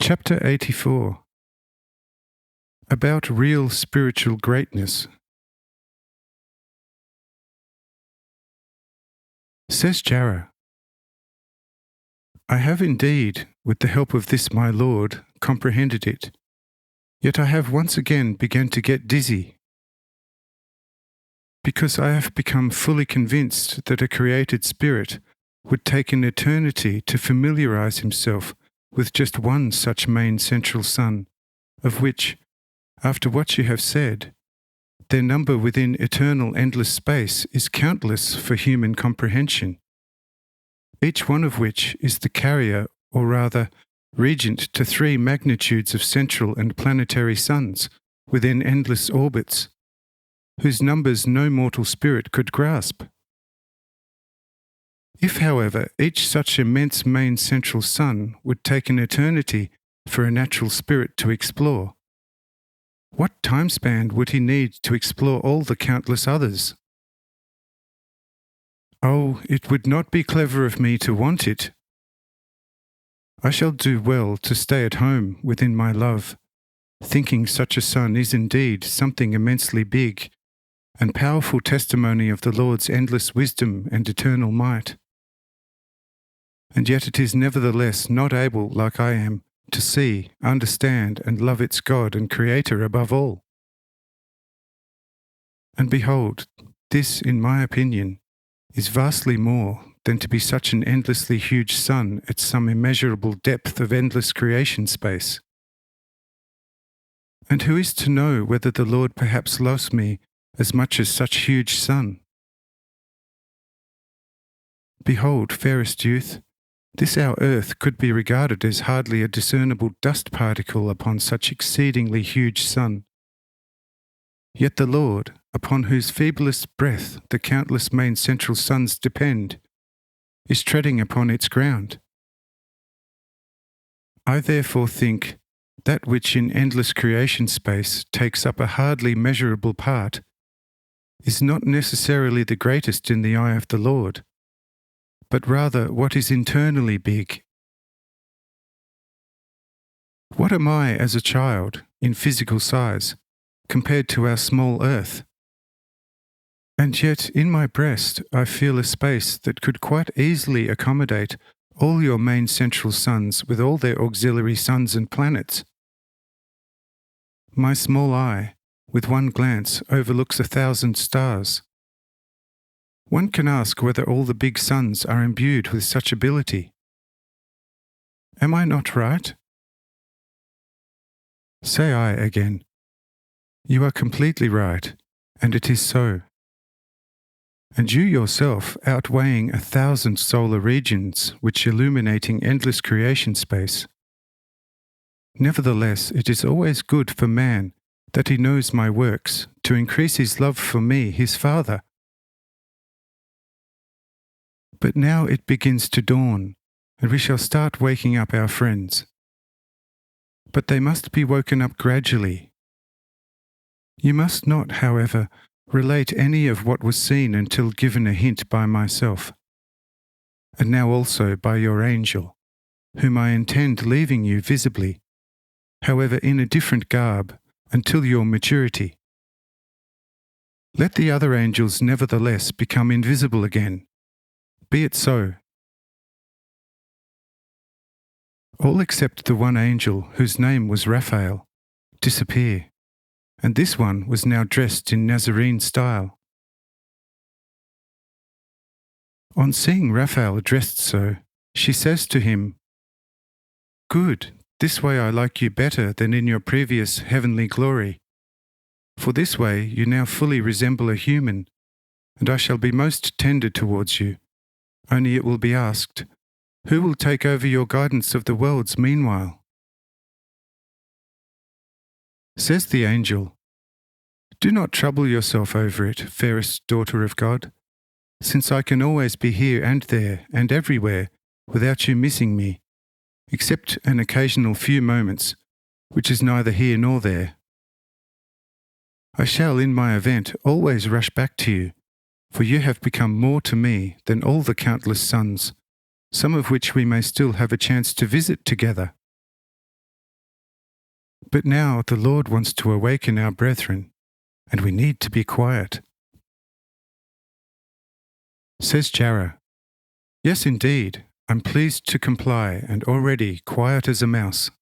Chapter 84. About real spiritual greatness. Says Jara, I have indeed, with the help of this my Lord, comprehended it, yet I have once again begun to get dizzy, because I have become fully convinced that a created spirit would take an eternity to familiarize himself with just one such main central sun, of which, after what you have said, their number within eternal endless space is countless for human comprehension, each one of which is the carrier, or rather, regent to 3 magnitudes of central and planetary suns within endless orbits, whose numbers no mortal spirit could grasp. If, however, each such immense main central sun would take an eternity for a natural spirit to explore, what time span would he need to explore all the countless others? Oh, it would not be clever of me to want it. I shall do well to stay at home within my love, thinking such a sun is indeed something immensely big, and powerful testimony of the Lord's endless wisdom and eternal might. And yet it is nevertheless not able, like I am, to see, understand, and love its God and Creator above all. And behold, this, in my opinion, is vastly more than to be such an endlessly huge sun at some immeasurable depth of endless creation space. And who is to know whether the Lord perhaps loves me as much as such huge sun? Behold, fairest youth, this our earth could be regarded as hardly a discernible dust particle upon such exceedingly huge sun. Yet the Lord, upon whose feeblest breath the countless main central suns depend, is treading upon its ground. I therefore think that which in endless creation space takes up a hardly measurable part is not necessarily the greatest in the eye of the Lord, but rather what is internally big. What am I as a child, in physical size, compared to our small earth? And yet in my breast I feel a space that could quite easily accommodate all your main central suns with all their auxiliary suns and planets. My small eye, with one glance, overlooks 1,000 stars. One can ask whether all the big suns are imbued with such ability. Am I not right? Say I again. You are completely right, and it is so. And you yourself outweighing 1,000 solar regions which illuminating endless creation space. Nevertheless, it is always good for man that he knows my works, to increase his love for me, his Father. But now it begins to dawn, and we shall start waking up our friends. But they must be woken up gradually. You must not, however, relate any of what was seen until given a hint by myself, and now also by your angel, whom I intend leaving you visibly, however in a different garb, until your maturity. Let the other angels nevertheless become invisible again. Be it so. All except the one angel, whose name was Raphael, disappear, and this one was now dressed in Nazarene style. On seeing Raphael dressed so, she says to him, Good, this way I like you better than in your previous heavenly glory, for this way you now fully resemble a human, and I shall be most tender towards you. Only it will be asked, who will take over your guidance of the worlds meanwhile? Says the angel, Do not trouble yourself over it, fairest daughter of God, since I can always be here and there and everywhere without you missing me, except an occasional few moments, which is neither here nor there. I shall, in my event, always rush back to you, for you have become more to me than all the countless suns, some of which we may still have a chance to visit together. But now the Lord wants to awaken our brethren, and we need to be quiet. Says Jara, "Yes, indeed, I'm pleased to comply and already quiet as a mouse."